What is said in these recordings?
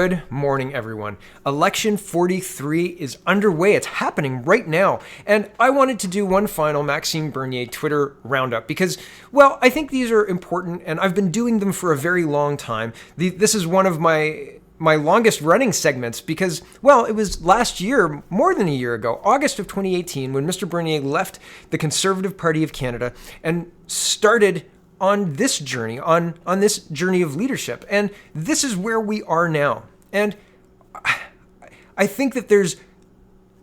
Good morning, everyone. Election 43 is underway. It's happening right now. And I wanted to do one final Maxime Bernier Twitter roundup because, well, I think these are important and I've been doing them for a very long time. This is one of my longest running segments because, well, it was last year, more than a year ago, August of 2018, when Mr. Bernier left the Conservative Party of Canada and started on this journey, on this journey of leadership. And this is where we are now. And I think that there's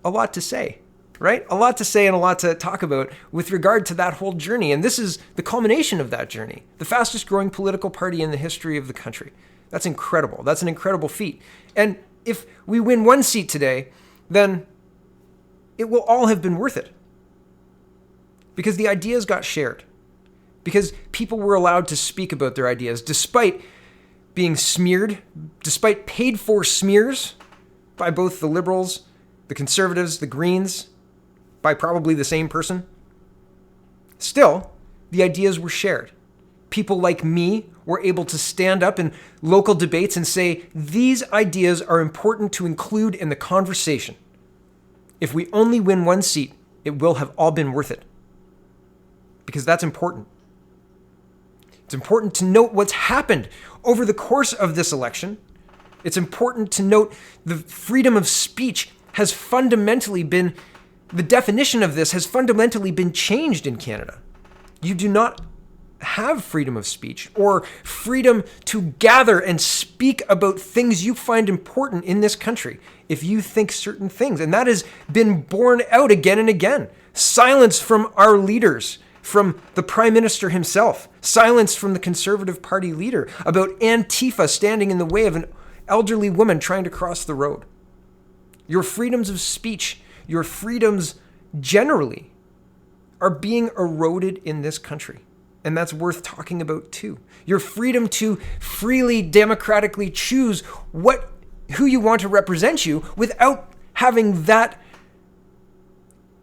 a lot to say, right? A lot to say and a lot to talk about with regard to that whole journey. And this is the culmination of that journey, the fastest growing political party in the history of the country. That's incredible. That's an incredible feat. And if we win one seat today, then it will all have been worth it. Because the ideas got shared. Because people were allowed to speak about their ideas, despite being smeared, despite paid for smears by both the Liberals, the Conservatives, the Greens, by probably the same person. Still, the ideas were shared. People like me were able to stand up in local debates and say, these ideas are important to include in the conversation. If we only win one seat, it will have all been worth it. Because that's important. It's important to note what's happened over the course of this election. It's important to note the freedom of speech has fundamentally been, the definition of this has fundamentally been changed in Canada. You do not have freedom of speech or freedom to gather and speak about things you find important in this country if you think certain things. And that has been borne out again and again. Silence from our leaders, from the Prime Minister himself, silence from the Conservative Party leader about Antifa standing in the way of an elderly woman trying to cross the road. Your freedoms of speech, your freedoms generally, are being eroded in this country. And that's worth talking about too. Your freedom to freely, democratically choose who you want to represent you without having that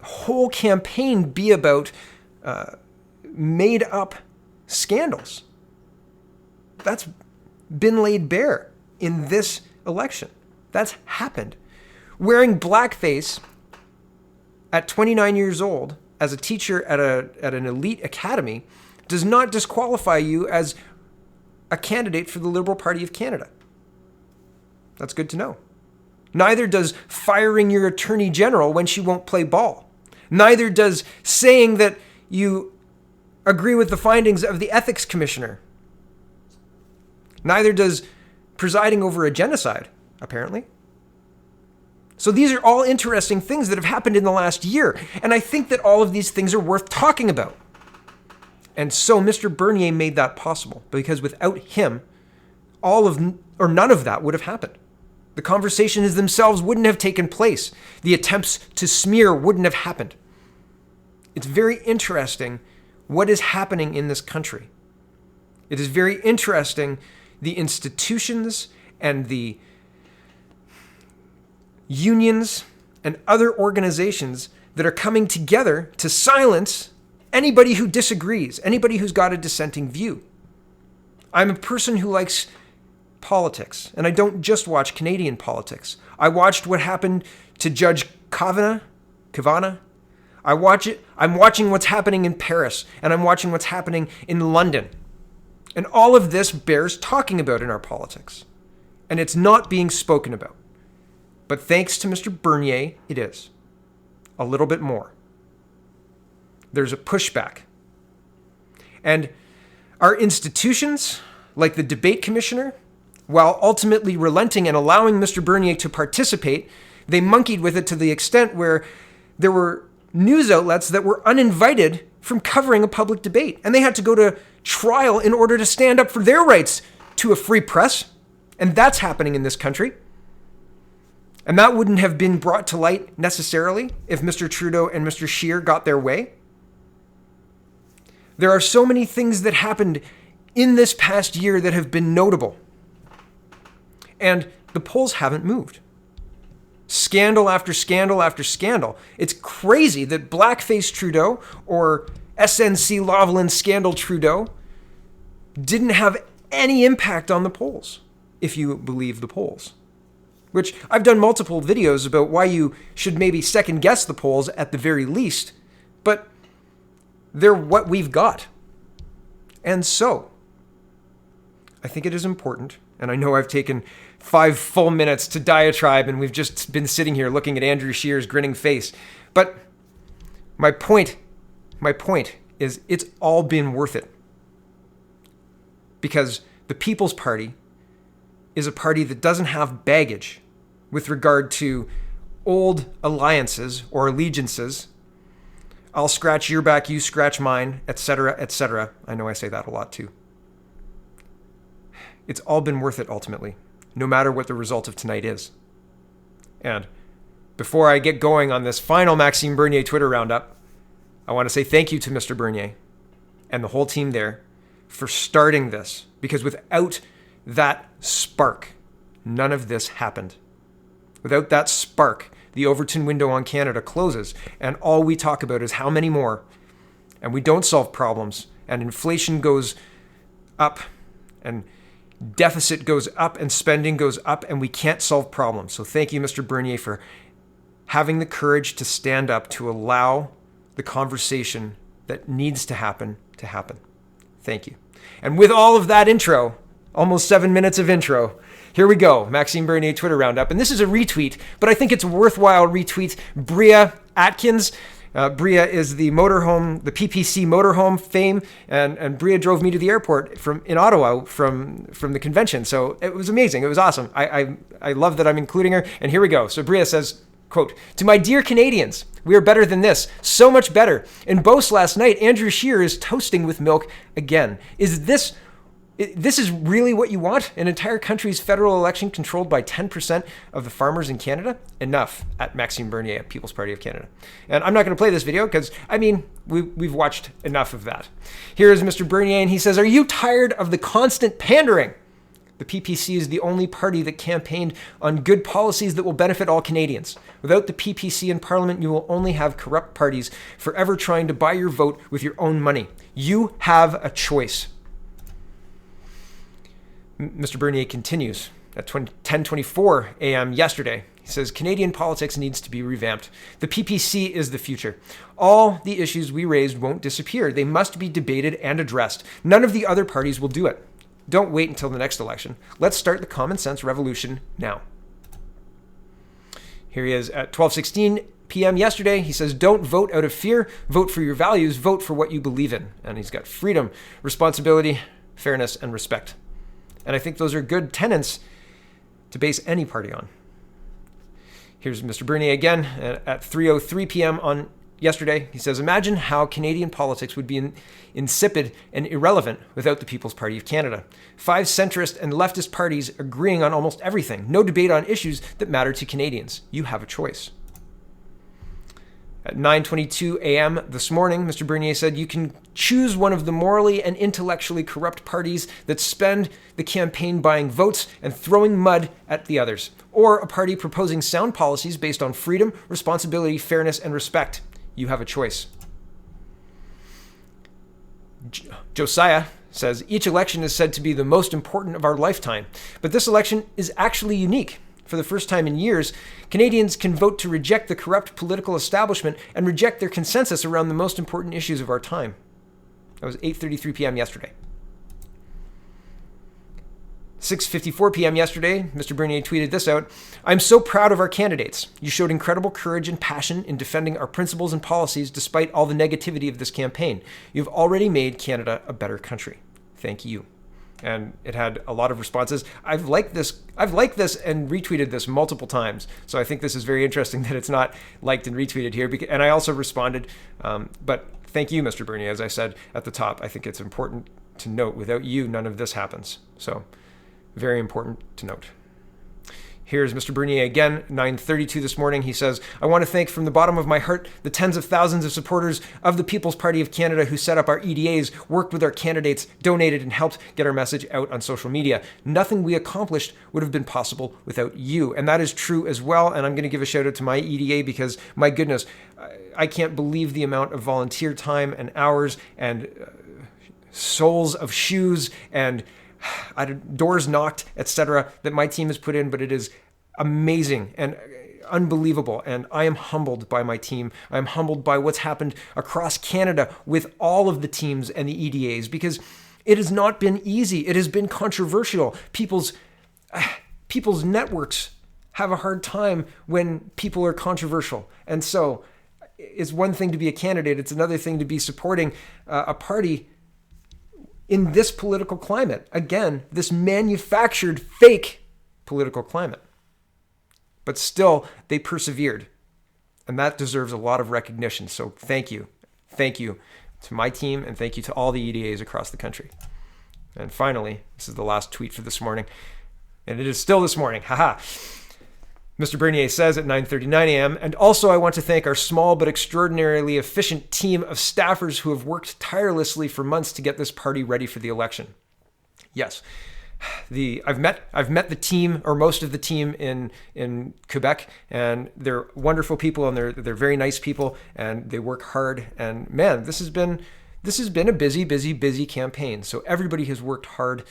whole campaign be about made up scandals. That's been laid bare in this election. That's happened. Wearing blackface at 29 years old as a teacher at an elite academy does not disqualify you as a candidate for the Liberal Party of Canada. That's good to know. Neither does firing your attorney general when she won't play ball. Neither does saying that you agree with the findings of the ethics commissioner. Neither does presiding over a genocide, apparently. So these are all interesting things that have happened in the last year. And I think that all of these things are worth talking about. And so Mr. Bernier made that possible, because without him, none of that would have happened. The conversations themselves wouldn't have taken place. The attempts to smear wouldn't have happened. It's very interesting what is happening in this country. It is very interesting the institutions and the unions and other organizations that are coming together to silence anybody who disagrees, anybody who's got a dissenting view. I'm a person who likes politics, and I don't just watch Canadian politics. I watched what happened to Judge Kavanaugh. I'm watching what's happening in Paris, and I'm watching what's happening in London. And all of this bears talking about in our politics. And it's not being spoken about. But thanks to Mr. Bernier, it is. A little bit more. There's a pushback. And our institutions, like the debate commissioner, while ultimately relenting and allowing Mr. Bernier to participate, they monkeyed with it to the extent where there were news outlets that were uninvited from covering a public debate. And they had to go to trial in order to stand up for their rights to a free press. And that's happening in this country. And that wouldn't have been brought to light necessarily if Mr. Trudeau and Mr. Scheer got their way. There are so many things that happened in this past year that have been notable. And the polls haven't moved. Scandal after scandal after scandal. It's crazy that Blackface Trudeau or SNC Lavalin Scandal Trudeau didn't have any impact on the polls, if you believe the polls. which I've done multiple videos about why you should maybe second guess the polls at the very least, but they're what we've got. And so, I think it is important, and I know I've taken 5 full minutes to diatribe, and we've just been sitting here looking at Andrew Scheer's grinning face, but my point is it's all been worth it. Because the People's Party is a party that doesn't have baggage with regard to old alliances or allegiances. I'll scratch your back, you scratch mine, etc., etc. I know I say that a lot too. It's all been worth it ultimately, no matter what the result of tonight is. And before I get going on this final Maxime Bernier Twitter roundup, I want to say thank you to Mr. Bernier and the whole team there for starting this, because without that spark, none of this happened. Without that spark, the Overton window on Canada closes, and all we talk about is how many more, and we don't solve problems, and inflation goes up, and deficit goes up, and spending goes up, and we can't solve problems. So thank you, Mr. Bernier, for having the courage to stand up to allow the conversation that needs to happen. Thank you. And with all of that intro, almost 7 minutes of intro, here we go, Maxime Bernier Twitter Roundup. And this is a retweet, but I think it's a worthwhile retweet. Bria Atkins. Bria is the motorhome, the PPC motorhome fame, and Bria drove me to the airport in Ottawa from the convention. So it was amazing. It was awesome. I love that I'm including her. And here we go. So Bria says, quote, "To my dear Canadians, we are better than this. So much better. In Beauce last night, Andrew Scheer is toasting with milk again. This is really what you want? An entire country's federal election controlled by 10% of the farmers in Canada? Enough," at Maxime Bernier at People's Party of Canada. And I'm not going to play this video because, we've watched enough of that. Here is Mr. Bernier, and he says, "Are you tired of the constant pandering? The PPC is the only party that campaigned on good policies that will benefit all Canadians. Without the PPC in Parliament, you will only have corrupt parties forever trying to buy your vote with your own money. You have a choice." Mr. Bernier continues at 10:24 a.m. yesterday. He says, "Canadian politics needs to be revamped. The PPC is the future. All the issues we raised won't disappear. They must be debated and addressed. None of the other parties will do it. Don't wait until the next election. Let's start the common sense revolution now." Here he is at 12:16 p.m. yesterday. He says, "Don't vote out of fear. Vote for your values. Vote for what you believe in." And he's got freedom, responsibility, fairness, and respect. And I think those are good tenets to base any party on. Here's Mr. Bernier again at 3:03 p.m. on yesterday. He says, "Imagine how Canadian politics would be insipid and irrelevant without the People's Party of Canada. 5 centrist and leftist parties agreeing on almost everything. No debate on issues that matter to Canadians. You have a choice." At 9:22 a.m. this morning, Mr. Bernier said, "You can choose one of the morally and intellectually corrupt parties that spend the campaign buying votes and throwing mud at the others, or a party proposing sound policies based on freedom, responsibility, fairness, and respect. You have a choice." Josiah says, "Each election is said to be the most important of our lifetime, but this election is actually unique. For the first time in years, Canadians can vote to reject the corrupt political establishment and reject their consensus around the most important issues of our time." That was 8:33 p.m. yesterday. 6:54 p.m. yesterday, Mr. Bernier tweeted this out. "I'm so proud of our candidates. You showed incredible courage and passion in defending our principles and policies despite all the negativity of this campaign. You've already made Canada a better country. Thank you." And it had a lot of responses. I've liked this and retweeted this multiple times. So I think this is very interesting that it's not liked and retweeted here. And I also responded. But thank you, Mr. Bernier. As I said at the top, I think it's important to note, without you, none of this happens. So very important to note. Here's Mr. Bernier again, 9:32 this morning. He says, "I want to thank from the bottom of my heart the tens of thousands of supporters of the People's Party of Canada who set up our EDAs, worked with our candidates, donated, and helped get our message out on social media. Nothing we accomplished would have been possible without you." And that is true as well. And I'm going to give a shout out to my EDA because, my goodness, I can't believe the amount of volunteer time and hours and soles of shoes and doors knocked, etc., that my team has put in, but it is amazing and unbelievable. And I am humbled by my team. I'm humbled by what's happened across Canada with all of the teams and the EDAs, because it has not been easy. It has been controversial. People's networks have a hard time when people are controversial. And so it's one thing to be a candidate. It's another thing to be supporting a party in this political climate. Again, this manufactured fake political climate. But still, they persevered. And that deserves a lot of recognition. So thank you. Thank you to my team, and thank you to all the EDAs across the country. And finally, this is the last tweet for this morning. And it is still this morning. Haha. Mr. Bernier says at 9:39 a.m., and also I want to thank our small but extraordinarily efficient team of staffers who have worked tirelessly for months to get this party ready for the election. Yes. I've met the team, or most of the team in Quebec, and they're wonderful people, and they're very nice people, and they work hard. And man, this has been a busy campaign. So everybody has worked hard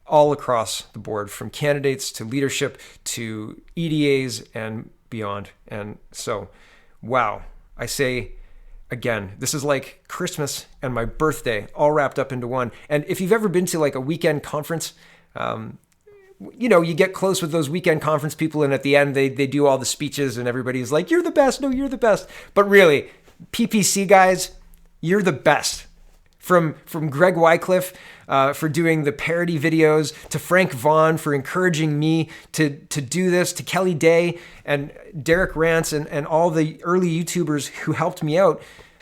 all across the board, from candidates to leadership to EDAs and beyond. And so, wow, I say again, this is like Christmas and my birthday all wrapped up into one. And if you've ever been to like a weekend conference, you get close with those weekend conference people, and at the end they do all the speeches and everybody's like, you're the best. No, you're the best. But really, PPC guys, you're the best. From Greg Wycliffe for doing the parody videos, to Frank Vaughn for encouraging me to do this, to Kelly Day and Derek Rance and all the early YouTubers who helped me out.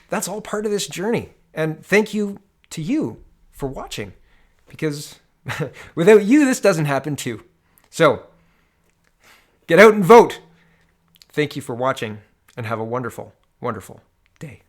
That's all part of this journey. And thank you to you for watching, because without you, this doesn't happen too. So get out and vote. Thank you for watching, and have a wonderful, wonderful day.